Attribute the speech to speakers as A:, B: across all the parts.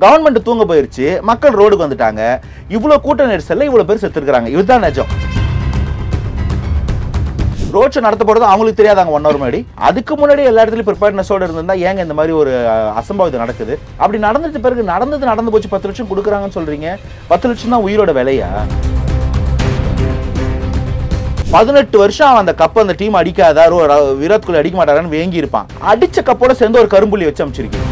A: Government தூங்க போயிருச்சு, மக்கள் ரோடுக்கு வந்துட்டாங்க. இவ்வளவு கூட்ட நெரிசல்ல இவ்வளவு பேர் செத்துருக்காங்க. இதுதான் நிஜம். ரோட் ஷோ நடத்த போறது அவங்களுக்கு தெரியாதாங்க 1 hour முன்னாடி. அதுக்கு முன்னாடி எல்லா இடத்துலயும் ப்ரிப்பேர்னஸோட இருந்தா ஏங்க இந்த மாதிரி ஒரு அசம்பாவிதம் நடக்குது? அப்படி நடந்துட்டு பிறகு நடந்து போச்சு 10 லட்சம் கொடுக்குறாங்கன்னு சொல்றீங்க. 10 லட்சம் தான் உயிரோட விலையா? 18 வருஷம் அந்த கப் அந்த டீம் அடிக்காதா, விராட் கோலி அடிக்க மாட்டாரான்னு வேங்கி இருப்பான். அடிச்ச கப்போட சேர்ந்து ஒரு கரும்புள்ளி வச்சு அமைச்சிருக்கீங்க.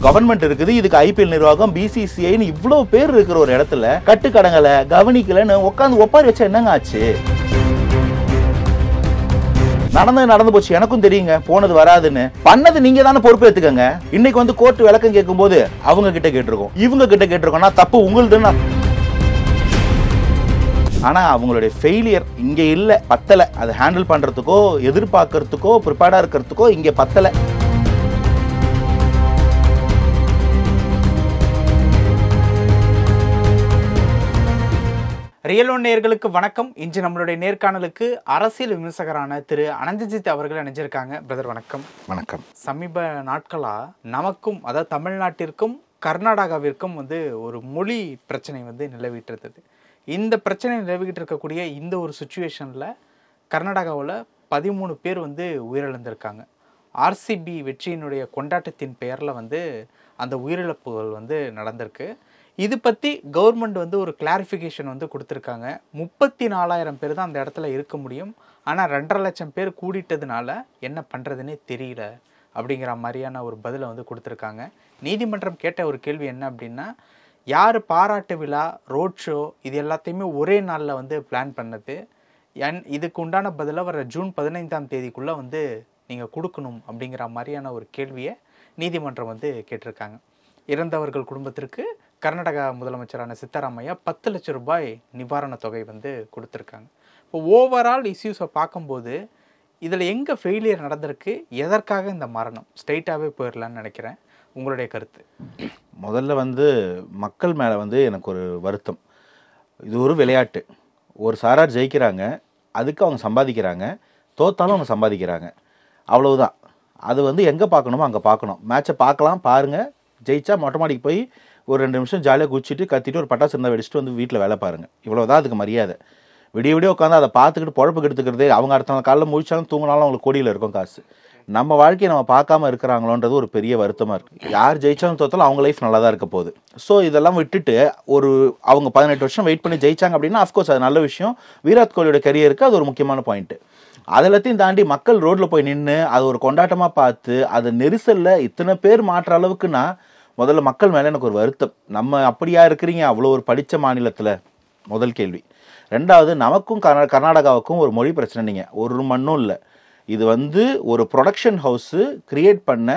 A: கவர்மெண்ட் இருக்குது, இதுக்கு ஐபிஎல் நிர்வாகம், பிசிசிஐன்னு இவ்வளவு பேர் இருக்கிற ஒரு இடத்துல கட்டுக்கடங்களை கவனிக்கலன்னு உட்காந்து ஒப்பாரி வச்சா என்னங்க ஆச்சு? நடந்து போச்சு, எனக்கும் தெரியுங்க போனது வராதுன்னு. பண்ணது நீங்க தானே பொறுப்பு ஏத்துக்கங்க. இன்னைக்கு வந்து கோர்ட் விளக்கம் கேட்கும் போது அவங்க கிட்ட கேட்டிருக்கோம், இவங்க கிட்ட கேட்டிருக்கோம்னா தப்பு உங்களுதுன்னு. ஆனா அவங்களுடைய ஃபெயிலியர் இங்க இல்ல, பத்தல. அதை ஹேண்டில் பண்றதுக்கோ எதிர்பார்க்கறதுக்கோ ப்ரிப்பேர்டா இருக்கிறதுக்கோ இங்க பத்தல.
B: ரியல் ஒன் நேயர்களுக்கு வணக்கம். இன்று நம்மளுடைய நேர்காணலுக்கு அரசியல் விமர்சகரான திரு அனந்தஜித் அவர்கள் இணைஞ்சிருக்காங்க. பிரதர் வணக்கம்.
A: வணக்கம்.
B: சமீப நாட்களா நமக்கும், அதாவது தமிழ்நாட்டிற்கும் கர்நாடகாவிற்கும் வந்து ஒரு மொழி பிரச்சனை வந்து நிலவிட்டு இருந்தது. இந்த பிரச்சனை நிலவிக்கிட்டு இருக்கக்கூடிய இந்த ஒரு சுச்சுவேஷனில் கர்நாடகாவில் 13 பேர் வந்து உயிரிழந்திருக்காங்க. ஆர்சிபி வெற்றியினுடைய கொண்டாட்டத்தின் பெயரில் வந்து அந்த உயிரிழப்புகள் வந்து நடந்திருக்கு. இது பற்றி கவர்மெண்ட் வந்து ஒரு கிளாரிஃபிகேஷன் வந்து கொடுத்துருக்காங்க. 34,000 பேர் தான் அந்த இடத்துல இருக்க முடியும், ஆனால் 2.5 லட்சம் பேர் கூடிட்டதுனால என்ன பண்ணுறதுன்னே தெரியல அப்படிங்கிற மாதிரியான ஒரு பதிலை வந்து கொடுத்துருக்காங்க. நீதிமன்றம் கேட்ட ஒரு கேள்வி என்ன அப்படின்னா, யார் பாராட்டு விழா, ரோட் ஷோ இது எல்லாத்தையுமே ஒரே நாளில் வந்து பிளான் பண்ணது, இதுக்கு உண்டான பதிலை வர ஜூன் 15ஆம் தேதிக்குள்ளே வந்து நீங்கள் கொடுக்கணும் அப்படிங்கிற மாதிரியான ஒரு கேள்வியை நீதிமன்றம் வந்து கேட்டிருக்காங்க. இறந்தவர்கள் குடும்பத்திற்கு கர்நாடகா முதலமைச்சரான சித்தராமையா 10 லட்சம் ரூபாய் நிவாரண தொகை வந்து கொடுத்துருக்காங்க. இப்போ ஓவரால் இஷ்யூஸை பார்க்கும்போது இதில் எங்கே ஃபெயிலியர் நடந்திருக்கு, எதற்காக இந்த மரணம், ஸ்ட்ரைட்டாகவே போயிடலான்னு நினைக்கிறேன். உங்களுடைய கருத்து?
A: முதல்ல வந்து மக்கள் மேலே வந்து எனக்கு ஒரு வருத்தம். இது ஒரு விளையாட்டு. ஒரு சாரார் ஜெயிக்கிறாங்க, அதுக்கு அவங்க சம்பாதிக்கிறாங்க, தோத்தாலும் அவங்க சம்பாதிக்கிறாங்க, அவ்வளவுதான். அது வந்து எங்கே பார்க்கணுமோ அங்கே பார்க்கணும். மேட்சை பார்க்கலாம், பாருங்கள். ஜெயிச்சா மொட்டை மாடிக்கு போய் ஒரு 2 நிமிஷம் ஜாலியாக குச்சிட்டு கத்திட்டு ஒரு பட்டாசு இருந்தால் வெடிச்சிட்டு வந்து வீட்டில் வேலை பாருங்கள். இவ்வளோதான் அதுக்கு மரியாதை. விடிய உட்காந்து அதை பார்த்துக்கிட்டு பொழப்புக்கு எடுத்துக்கிறது, அவங்க அடுத்த நாள் காலையில் முழிச்சாலும் தூங்கினாலும் அவங்களுக்கு கோடியில் இருக்கும் காசு. நம்ம வாழ்க்கையை நம்ம பார்க்காம இருக்கிறாங்களோன்றது ஒரு பெரிய வருத்தமாக இருக்குது. யார் ஜெயிச்சாலும் தோத்தாலும் அவங்க லைஃப் நல்லா தான் இருக்க போகுது. ஸோ இதெல்லாம் விட்டுட்டு அவங்க 18 வருஷம் வெயிட் பண்ணி ஜெயிச்சாங்க அப்படின்னா அஃப்கோர்ஸ் அது நல்ல விஷயம். விராட் கோலியோட கரியருக்கு அது ஒரு முக்கியமான பாயிண்ட்டு. அதெல்லாத்தையும் தாண்டி மக்கள் ரோட்டில் போய் நின்று அது ஒரு கொண்டாட்டமாக பார்த்து அது நெரிசலில் இத்தனை பேர் மாற்ற அளவுக்குன்னா முதல்ல மக்கள் மேலே எனக்கு ஒரு வருத்தம். நம்ம அப்படியா இருக்கிறீங்க அவ்வளோ ஒரு படித்த மாநிலத்தில்? முதல் கேள்வி. ரெண்டாவது, நமக்கும் கர்நாடகாவுக்கும் ஒரு மொழி பிரச்சனை. நீங்கள் ஒரு மண்ணும் இல்லை, இது வந்து ஒரு ப்ரொடக்ஷன் ஹவுஸு கிரியேட் பண்ண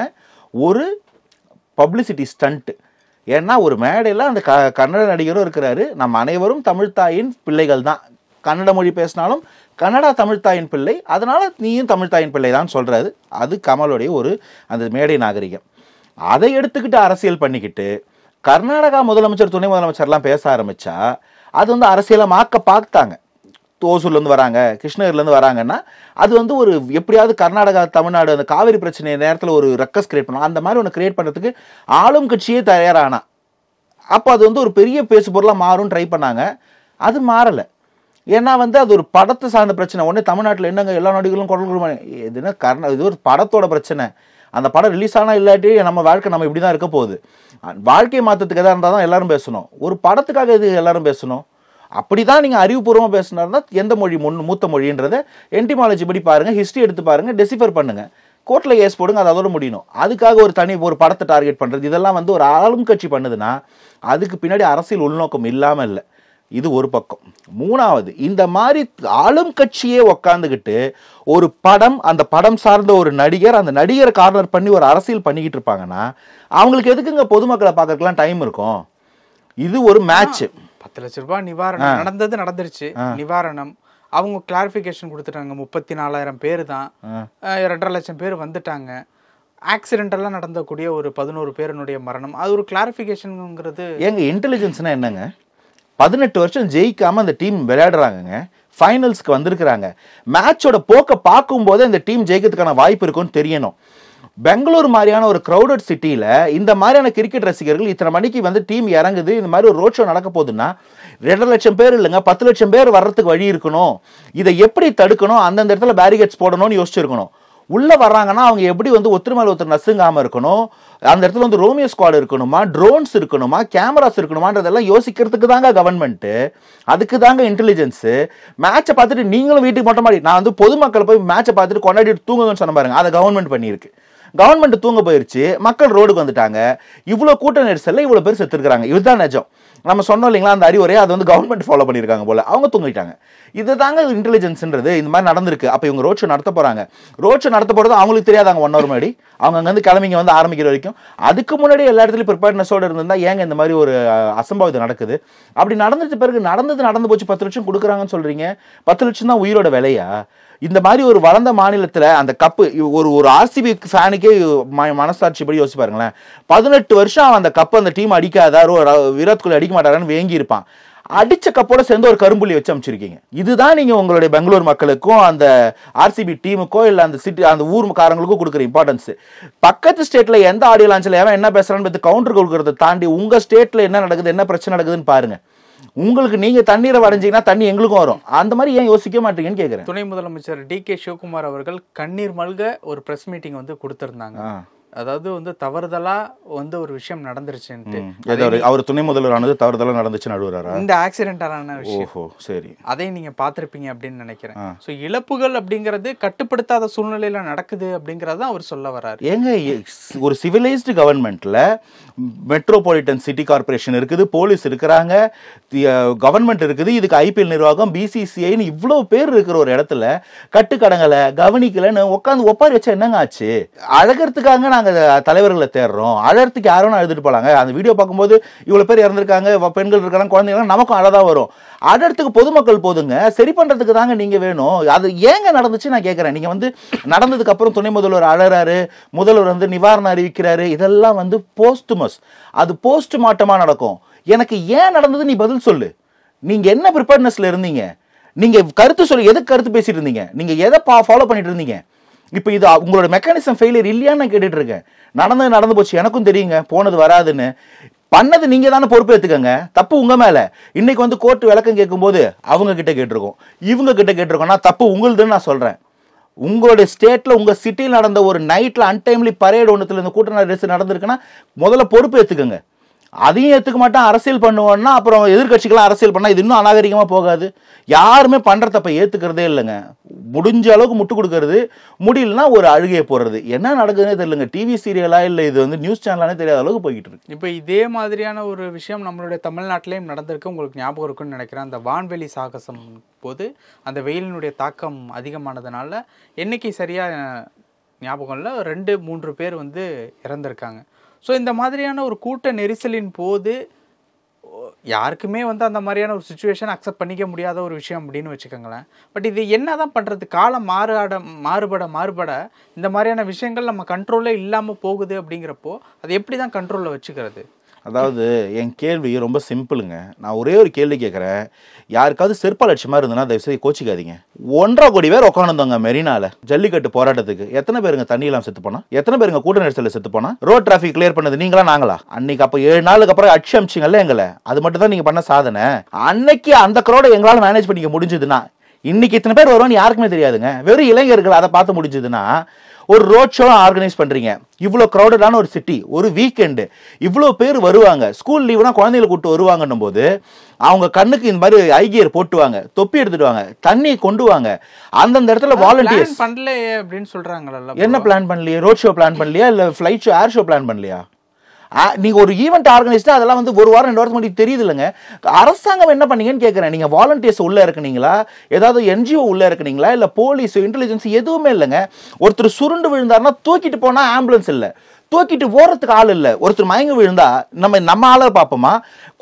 A: ஒரு பப்ளிசிட்டி ஸ்டண்ட்டு. ஏன்னா ஒரு மேடையில் அந்த கன்னட நடிகரும் இருக்கிறாரு. நம்ம அனைவரும் தமிழ்த்தாயின் பிள்ளைகள் தான். கன்னட மொழி பேசினாலும் கன்னடா தமிழ்த்தாயின் பிள்ளை, அதனால நீயும் தமிழ்த்தாயின் பிள்ளை தான் சொல்கிறாரு. அது கமலுடைய ஒரு அந்த மேடை நாகரிகம். அதை எடுத்துக்கிட்டு அரசியல் பண்ணிக்கிட்டு கர்நாடகா முதலமைச்சர், துணை முதலமைச்சர்லாம் பேச ஆரம்பித்தா அது வந்து அரசியலமாக்க பார்த்தாங்க. ஓசூர்லேருந்து வராங்க, கிருஷ்ணகிரிலேருந்து வராங்கன்னா அது வந்து ஒரு எப்படியாவது கர்நாடகா தமிழ்நாடு அந்த காவிரி பிரச்சனை நேரத்தில் ஒரு ரக்கஸ் கிரியேட் பண்ணலாம். அந்த மாதிரி ஒன்று கிரியேட் பண்ணுறதுக்கு ஆளும் கட்சியே தயாரானா அப்போ அது வந்து ஒரு பெரிய பேசு பொருளாக மாறும் ட்ரை பண்ணாங்க. அது மாறலை. ஏன்னா வந்து அது ஒரு படத்தை சார்ந்த பிரச்சனை. உடனே தமிழ்நாட்டில் என்னங்க எல்லா நடிகர்களும் குரல் எதுனா இது ஒரு படத்தோட பிரச்சனை. அந்த படம் ரிலீஸ் ஆனால் இல்லாட்டி நம்ம வாழ்க்கை நம்ம இப்படி தான் இருக்க போகுது. வாழ்க்கையை மாற்றத்துக்கு எதாக இருந்தால் தான் எல்லாரும் பேசணும். ஒரு படத்துக்காக இது எல்லாரும் பேசணும். அப்படி தான் நீங்கள் அறிவுபூர்வமாக பேசினா இருந்தால் எந்த மொழி மூத்த மொழின்றதை என்டிமாலஜி படி பாருங்கள், ஹிஸ்ட்ரி எடுத்து பாருங்கள், டெசிஃபர் பண்ணுங்கள், கோர்ட்டில் கேஸ் போடுங்க. அது அதோட முடியணும். அதுக்காக ஒரு படத்தை டார்கெட் பண்ணுறது இதெல்லாம் வந்து ஒரு ஆளும் கட்சி பண்ணுதுன்னா அதுக்கு பின்னாடி அரசியல் உள்நோக்கம் இல்லாமல் இல்லை. இது ஒரு பக்கம். மூணாவது, இந்த மாதிரி ஆளும் கட்சியே உக்காந்துக்கிட்டு ஒரு படம், அந்த படம் சார்ந்த ஒரு நடிகர், அந்த நடிகரை கார்னர் பண்ணி ஒரு அரசியல் பண்ணிக்கிட்டு இருப்பாங்கன்னா அவங்களுக்கு எதுக்குங்க பொதுமக்களை பார்க்கறதுக்குலாம் டைம் இருக்கும்? இது ஒரு மேட்ச்.
B: 10 லட்சம் ரூபாய் நிவாரணம் நடந்துருச்சு. நிவாரணம் அவங்க கிளாரிஃபிகேஷன் கொடுத்துட்டாங்க. 34,000 பேர் தான், 2.5 லட்சம் பேர் வந்துட்டாங்க. ஆக்சிடென்டெல்லாம் நடந்தக்கூடிய ஒரு 11 பேருடைய மரணம், அது ஒரு கிளாரிஃபிகேஷனுங்கிறது.
A: எங்க இன்டெலிஜென்ஸ்னா என்னங்க? 18 வருஷம் ஜெயிக்காம அந்த டீம் விளையாடுறாங்க, ஃபைனல்ஸ்க்கு வந்திருக்கிறாங்க. மேட்சோட போக்க பார்க்கும்போது இந்த டீம் ஜெயிக்கிறதுக்கான வாய்ப்பு இருக்குன்னு தெரியணும். பெங்களூர் மாதிரியான ஒரு கிரௌடட் சிட்டியில் இந்த மாதிரியான கிரிக்கெட் ரசிகர்கள் இத்தனை மணிக்கு வந்து டீம் இறங்குது, இந்த மாதிரி ஒரு ரோட் ஷோ நடக்க போகுதுன்னா 2 லட்சம் பேர் இல்லைங்க 10 லட்சம் பேர் வர்றதுக்கு வழி இருக்கணும். இதை எப்படி தடுக்கணும், அந்தந்த இடத்துல பேரிகேட்ஸ் போடணும்னு யோசிச்சிருக்கணும். உள்ள வர்றாங்கன்னா அவங்க எப்படி வந்து ஒருத்தர் மேல ஒருத்தர் நசுங்காம இருக்கணும், அந்த இடத்துல வந்து ரோமியோ ஸ்குவாட் இருக்கணுமா, ட்ரோன்ஸ் இருக்கணுமா, கேமராஸ் இருக்கணுமான்றதெல்லாம் யோசிக்கிறதுக்கு தாங்க கவர்மெண்ட், அதுக்கு தாங்க இன்டெலிஜென்ஸ். மேட்சை பார்த்துட்டு நீங்களும் வீட்டுக்கு மொட்டை மாடி, நான் வந்து பொதுமக்களை போய் மேட்சை பார்த்துட்டு கொண்டாடிட்டு தூங்குங்கன்னு சொன்ன பாருங்க, அதை கவர்மெண்ட் பண்ணியிருக்கு. கவர்மெண்ட் தூங்க போயிருச்சு, மக்கள் ரோடுக்கு வந்துட்டாங்க, இவ்வளோ கூட்ட நெரிசல்ல இவ்வளோ பேர் செத்துருக்காங்க. இதுதான் நிஜம். நம்ம சொன்னோம் இல்லைங்களா அந்த அறிவுரையை, அது வந்து கவர்மெண்ட் ஃபாலோ பண்ணியிருக்காங்க போல, அவங்க தூங்கிட்டாங்க. இது தாங்க இன்டெலிஜென்ஸ்ன்றது. இந்த மாதிரி நடந்திருக்கு. அப்போ இவங்க ரோட் ஷோ நடத்த போறாங்க. ரோட் ஷோ நடத்த போறது அவங்களுக்கு தெரியாதாங்க 1 hour முன்னாடி, அவங்க அங்கேருந்து கிளம்பிங்க வந்து ஆரம்பிக்கிற வரைக்கும். அதுக்கு முன்னாடி எல்லா இடத்துலையும் ப்ரிப்பேர்னஸோடு இருந்தா ஏங்க இந்த மாதிரி ஒரு அசம்பாவிதம் நடக்குது? அப்படி நடந்துட்டு பிறகு நடந்து போச்சு 10 லட்சம் கொடுக்குறாங்கன்னு சொல்றீங்க. 10 லட்சம் தான் உயிரோட விலையா? இந்த மாதிரி ஒரு வளர்ந்த மாநிலத்தில் அந்த கப்பு ஒரு ஆர்சிபி ஃபேனுக்கே மனசாட்சி படி யோசிச்சு பாருங்களேன். 18 வருஷம் அவன் அந்த கப்பு அந்த டீம் அடிக்காதாரோ, விராட் கோலி அடிக்க மாட்டாரான்னு வேங்கி இருப்பான். அடிச்ச கப்போட சேர்ந்து ஒரு கரும்புள்ளி வச்சு அமைச்சிருக்கீங்க. இதுதான் நீங்க உங்களுடைய பெங்களூர் மக்களுக்கும் அந்த ஆர்சிபி டீமுக்கோ இல்ல அந்த சிட்டி அந்த ஊர்க்காரங்களுக்கும் கொடுக்குற இம்பார்ட்டன்ஸ். பக்கத்து ஸ்டேட்ல எந்த ஆடியோ லான்ச்ல எவன் என்ன பேசுறான்னு கவுண்டர் கொடுக்கறத தாண்டி உங்க ஸ்டேட்ல என்ன நடக்குது, என்ன பிரச்சனை நடக்குதுன்னு பாருங்க. உங்களுக்கு நீங்க தண்ணீரை வரைஞ்சீங்கன்னா தண்ணி எங்களுக்கும் வரும். அந்த மாதிரி ஏன் யோசிக்க மாட்டீங்கன்னு கேட்கிறேன்.
B: துணை முதலமைச்சர் DK சிவகுமார் அவர்கள் கண்ணீர் மல்க ஒரு பிரஸ் மீட்டிங் வந்து கொடுத்திருந்தாங்க. அதாவது வந்து தவறுதலா வந்து ஒரு விஷயம் நடந்துருச்சுன்ட்டு.
A: அவர் துணை முதல்வரானது தவறுதலா நடந்துச்சு நடுவராரா?
B: இந்த ஆக்சிடென்டான விஷயம்.
A: ஓஹோ, சரி.
B: அதை நீங்க பார்த்திருப்பீங்க அப்படின்னு நினைக்கிறேன். சோ இழப்புகள் அப்படிங்கிறது கட்டுப்படுத்தாத சூழ்நிலையில நடக்குது அப்படிங்கறத அவர் சொல்ல வராரு.
A: ஏங்க ஒரு சிவிலைஸ்டு கவர்மெண்ட்ல மெட்ரோபாலிட்டன் சிட்டி கார்பரேஷன் இருக்குது, போலீஸ் இருக்கிறாங்க, கவர்மெண்ட் இருக்குது, இதுக்கு IPL நிர்வாகம், BCCIன்னு இவ்வளவு பேர் இருக்கிற ஒரு இடத்துல கட்டுக்கடங்களை கவனிக்கலன்னு உட்காந்து ஒப்பாரி வச்சா என்னங்க ஆச்சு? அழகிறதுக்காக நாங்க தலைவர்களை தேடுறோம், அழகிறதுக்கு யாரும் அழுதுட்டு போலாங்க. அந்த வீடியோ பார்க்கும்போது இவ்வளவு பேர் இறந்துருக்காங்க, பெண்கள் இருக்காங்க, குழந்தைங்க, நமக்கும் அழதான் வரும். அழகிறதுக்கு பொதுமக்கள் போதுங்க, சரி பண்றதுக்கு தாங்க நீங்க வேணும். அது ஏங்க நடந்துச்சு நான் கேட்கிறேன். நீங்க வந்து நடந்ததுக்கு அப்புறம் துணை முதல்வர் அழறாரு, முதல்வர் வந்து நிவாரணம் அறிவிக்கிறாரு, இதெல்லாம் வந்து போஸ்ட்மஸ், அது போஸ்ட்மார்ட்டமா நடக்கும். எனக்கு ஏன் நடந்தது நீ பதில் சொல்லு. நீங்க என்ன ப்ரிப்பேர்னஸ்ல இருந்தீங்க? நீங்க கருத்து சொல்லு. எதுக்கு கருத்து பேசிட்டு இருந்தீங்க? நீங்க எதை ஃபாலோ பண்ணிட்டு இருந்தீங்க? இப்போ இது உங்களோட மெக்கானிசம் ஃபெயிலியர் இல்லையான்னு நான் கேட்டுட்டு இருக்கேன். நடந்து போச்சு, எனக்கும் தெரியுங்க, போனது வராதுன்னு. பண்ணது நீங்க தானே பொறுப்பு எடுத்துக்கங்க, தப்பு உங்க மேல. இன்னைக்கு வந்து கோர்ட் விளக்கம் கேட்கும் போது அவங்க கிட்ட கேட்டிருக்கோம், இவங்க கிட்ட கேட்டிருக்கோம்னா தப்பு உங்களுதுன்னு நான் சொல்றேன். உங்களுடைய ஸ்டேட்ல உங்க சிட்டியில் நடந்த ஒரு நைட்ல அன்டைம்லி பரேட் ஒன்றுல இந்த கூட்ட நெரிசல் நடந்திருக்குன்னா முதல்ல பொறுப்பு எடுத்துக்கங்க. அதையும் ஏற்றுக்க மாட்டான், அரசியல் பண்ணுவோம்னா அப்புறம் எதிர்கட்சிகளாம் அரசியல் பண்ணா இது இன்னும் அநாகரிகமா போகாது. யாருமே பண்ற தப்ப ஏத்துக்கிறதே இல்லைங்க. முடிஞ்ச அளவுக்கு முட்டு கொடுக்கறது, முடியலன்னா ஒரு அழுகையை போடுறது. என்ன நடக்குதுன்னே தெரியலங்க. டிவி சீரியலா இல்லை இது வந்து நியூஸ் சேனலானே தெரியாத அளவுக்கு போய்கிட்டு இருக்கு.
B: இப்போ இதே மாதிரியான ஒரு விஷயம் நம்மளுடைய தமிழ்நாட்டிலையும் நடந்திருக்கு. உங்களுக்கு ஞாபகம் இருக்குன்னு நினைக்கிறேன். அந்த வான்வெளி சாகசம் போது அந்த வெயிலினுடைய தாக்கம் அதிகமானதுனால எண்ணிக்கை சரியா ஞாபகம் இல்லை, 2-3 பேர் வந்து இறந்திருக்காங்க. ஸோ இந்த மாதிரியான ஒரு கூட்ட நெரிசலின் போது யாருக்குமே வந்து அந்த மாதிரியான ஒரு சுச்சுவேஷன் அக்செப்ட் பண்ணிக்க முடியாத ஒரு விஷயம் அப்படின்னு வச்சுக்கோங்களேன். பட் இது என்ன தான் பண்ணுறது? காலம் மாறுபட இந்த மாதிரியான விஷயங்கள் நம்ம கண்ட்ரோலே இல்லாமல் போகுது. அப்படிங்கிறப்போ அதை எப்படி தான் கண்ட்ரோலில் வச்சுக்கிறது?
A: அதாவது என் கேள்வி ரொம்ப சிம்பிளுங்க. நான் ஒரே ஒரு கேள்வி கேட்குறேன். யாருக்காவது செருப்பாலட்சியமா இருந்ததுன்னா தயவுசெய்து கோச்சிக்காதீங்க. 1.5 கோடி பேர் உட்காந்துருந்தாங்க மெரினால ஜல்லிக்கட்டு போராட்டத்துக்கு. எத்தனை பேருங்க தண்ணியெல்லாம் செத்து போனா? எத்தனை பேருங்க கூட்ட நெரிசலில் செத்து போனா? ரோட் டிராஃபிக் கிளியர் பண்ணது நீங்களா நாங்களா? அன்னைக்கு அப்போ 7 நாளுக்கு அப்புறம் அடிச்சு அமிச்சிங்கல்ல எங்களை, அது மட்டும் தான் நீங்க பண்ண சாதனை. அன்னைக்கு அந்த க்ரௌடை எங்களால் மேனேஜ் பண்ணிக்க முடிஞ்சதுன்னா இன்னைக்கு இத்தனை பேர் வருவான்னு யாருக்குமே தெரியாதுங்க. வெறும் இளைஞர்கள் அதை பார்த்து முடிஞ்சதுன்னா ஒரு ரோட் ஷோ ஆர்கனைஸ் பண்றீங்க. இவ்வளோ க்ரௌடடான ஒரு சிட்டி, ஒரு வீக்கெண்டு, இவ்வளோ பேர் வருவாங்க. ஸ்கூல் லீவுனா குழந்தைகளை கூப்பிட்டு வருவாங்கன்னும் போது அவங்க கண்ணுக்கு இந்த மாதிரி ஐகியர் போட்டுவாங்க, தொப்பி எடுத்துட்டு வாங்க, தண்ணி கொண்டு வாங்க. அந்தந்த இடத்துல வாலண்டியர்ஸ்
B: பண்ணல அப்படின்னு சொல்றாங்கல்ல.
A: என்ன பிளான் பண்ணலையே? ரோட் ஷோ பிளான் பண்ணலையா? இல்ல ஃபிளைட் ஷோ, ஏர் ஷோ பிளான் பண்ணலையா? நீங்க ஒரு ஈவெண்ட் ஆர்கனைஸ்டா அதெல்லாம் வந்து 1 வாரம் 2 வாரத்துக்கு முன்னாடி தெரியுது இல்லைங்க. அரசாங்கம் என்ன பண்ணீங்கன்னு கேட்கறேன். நீங்க வாலண்டியர்ஸ் உள்ள இருக்குனீங்களா? ஏதாவது NGO உள்ள இருக்குனீங்களா? இல்ல போலீஸ் இன்டெலிஜென்ஸ் எதுவுமே இல்லைங்க. ஒருத்தர் சுருண்டு விழுந்தாருன்னா தூக்கிட்டு போனா ஆம்புலன்ஸ் இல்லை, தூக்கிட்டு ஓடுறதுக்கு ஆள் இல்லை. ஒருத்தர் மயங்க விழுந்தா நம்ம ஆளை பார்ப்போமா?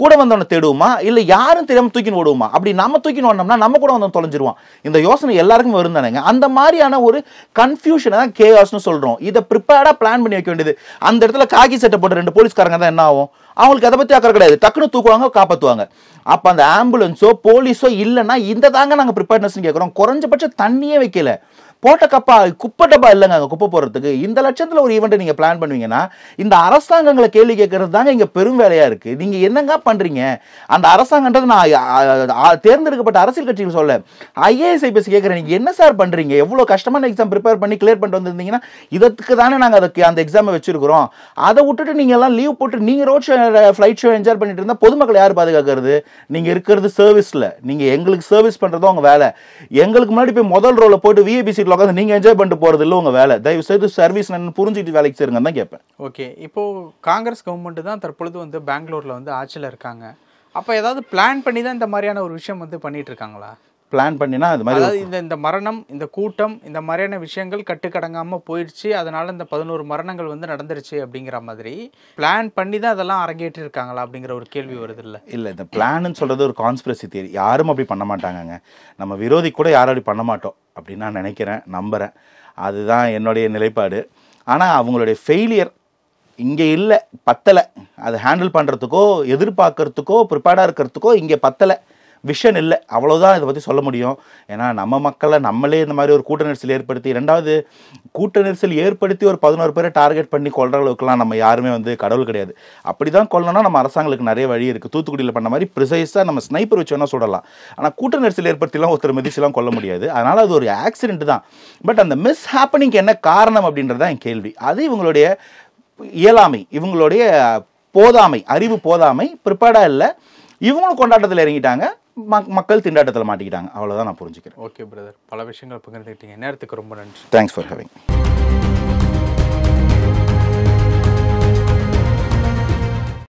A: கூட வந்தவனை தேடுவோமா? இல்லை யாரும் தெரியாம தூக்கின்னு ஓடுவோமா? அப்படி நம்ம தூக்கின்னு ஓடனோம்னா நம்ம கூட வந்தவன் தொலைஞ்சிருவான். இந்த யோசனை எல்லாருக்கும் வரும் தானேங்க. அந்த மாதிரியான ஒரு கன்ஃபியூஷனை தான் கேஆஸ்னு சொல்றோம். இதை ப்ரிப்பேர்டா பிளான் பண்ணி வைக்க வேண்டியது. அந்த இடத்துல காக்கி சட்டை போட்டு 2 போலீஸ்காரங்க தான் என்ன ஆகும்? அவங்களுக்கு அதை பற்றி அக்கறை கிடையாது. டக்குன்னு தூக்குவாங்க, காப்பாற்றுவாங்க. அப்போ அந்த ஆம்புலன்ஸோ போலீஸோ இல்லைன்னா இந்த தாங்க நாங்கள் ப்ரிப்பேர்னஸ் கேட்குறோம். குறைஞ்சபட்சம் தண்ணியே வைக்கல, போட்ட கப்பா குப்பை டப்பா இல்லைங்க அங்கே குப்பை போடுறதுக்கு. இந்த லட்சத்தில் ஒரு ஈவெண்ட்டை நீங்கள் பிளான் பண்ணுவீங்கன்னா இந்த அரசாங்கங்களை கேள்வி கேட்கறது தாங்க இங்கே பெரும் வேலையாக இருக்குது. நீங்கள் என்னங்க பண்ணுறீங்க? அந்த அரசாங்கன்றது நான் தேர்ந்தெடுக்கப்பட்ட அரசியல் கட்சிகள் சொல்ல, IAS IPS கேட்குறேன், நீங்கள் என்ன சார் பண்ணுறீங்க? எவ்வளோ கஷ்டமான எக்ஸாம் ப்ரிப்பேர் பண்ணி கிளியர் பண்ணிட்டு வந்திருந்தீங்கன்னா இதுக்கு தானே நாங்கள் அதுக்கு அந்த எக்ஸாமை வச்சிருக்கிறோம். அதை விட்டுட்டு நீங்கள் எல்லாம் லீவ் போட்டு நீங்கள் road show flight show enjoy பண்ணிட்டு இருந்தால் பொதுமக்களை யார் பாதுகாக்கிறது? நீங்கள் இருக்கிறது சர்வீஸில், நீங்கள் எங்களுக்கு சர்வீஸ் பண்ணுறதோ உங்கள் வேலை. எங்களுக்கு முன்னாடி போய் முதல் ரோல போட்டு VIP சீட்ல உட்காந்து நீங்க என்ஜாய் பண்ணிட்டு போறது இல்லை உங்க வேலை. தயவு செய்து சர்வீஸ் புரிஞ்சுட்டு வேலைக்கு சேருங்க தான் கேட்பேன்.
B: ஓகே, இப்போ காங்கிரஸ் கவர்மெண்ட் தான் தற்பொழுது வந்து பெங்களூர்ல வந்து ஆட்சியில் இருக்காங்க. அப்போ ஏதாவது பிளான் பண்ணி தான் இந்த மாதிரியான ஒரு விஷயம் வந்து பண்ணிட்டு இருக்காங்களா?
A: பிளான் பண்ணினா அது மாதிரி,
B: அதாவது இந்த மரணம், இந்த கூட்டம், இந்த மாதிரியான விஷயங்கள் கட்டுக்கடங்காமல் போயிடுச்சு, அதனால இந்த 11 மரணங்கள் வந்து நடந்துருச்சு அப்படிங்கிற மாதிரி பிளான் பண்ணி தான் அதெல்லாம் அரங்கேற்றி இருக்காங்களா அப்படிங்கிற ஒரு கேள்வி வருது. இல்லை
A: இந்த பிளான்னு சொல்றது ஒரு கான்ஸ்பிரசி தியரி. யாரும் அப்படி பண்ண மாட்டாங்க. நம்ம விரோதி கூட யாரும் அப்படி பண்ண மாட்டோம் அப்படின்னு நான் நினைக்கிறேன், நம்புகிறேன். அதுதான் என்னுடைய நிலைப்பாடு. ஆனால் அவங்களுடைய ஃபெயிலியர் இங்கே இல்லை, பத்தலை. அதை ஹேண்டில் பண்ணுறதுக்கோ எதிர்பார்க்கறதுக்கோ ப்ரிப்பேர்டாக இருக்கிறதுக்கோ இங்கே பத்தலை, விஷன் இல்லை, அவ்வளோதான் இதை பற்றி சொல்ல முடியும். ஏன்னா நம்ம மக்களை நம்மளே இந்த மாதிரி ஒரு கூட்ட நெரிசல் ஏற்படுத்தி, ரெண்டாவது கூட்ட நெரிசல் ஏற்படுத்தி ஒரு 11 பேரை டார்கெட் பண்ணி கொள்கிற அளவுக்குலாம் நம்ம யாருமே வந்து கடவுள் கிடையாது. அப்படி தான் கொள்ளணும்னா நம்ம அரசாங்களுக்கு நிறைய வழி இருக்குது. தூத்துக்குடியில் பண்ண மாதிரி ப்ரிசைஸாக நம்ம ஸ்னைப்பர் வச்சு வேணால் சுடலாம். ஆனால் கூட்ட நெரிசல் ஏற்படுத்திலாம் ஒருத்தர் மிதிச்செல்லாம் கொல்ல முடியாது. அதனால் அது ஒரு ஆக்சிடென்ட் தான். பட் அந்த மிஸ் ஹேப்பனிங்க்கு என்ன காரணம் அப்படின்றது தான் என் கேள்வி. அது இவங்களுடைய இயலாமை, இவங்களுடைய போதாமை, அறிவு போதாமை, ப்ரிப்பேர்டாக இல்லை. இவங்களும் கொண்டாட்டத்தில் இறங்கிட்டாங்க, மக்கள் திண்டாட்டத்தில் மாட்டிக்கிட்டாங்க. அவ்வளோதான் நான் புரிஞ்சுக்கிறேன்.
B: ஓகே பிரதர், பல விஷயங்கள் பகிர்ந்துக்கிட்டீங்க. நேரத்துக்கு ரொம்ப நன்றி.
A: Thanks for having.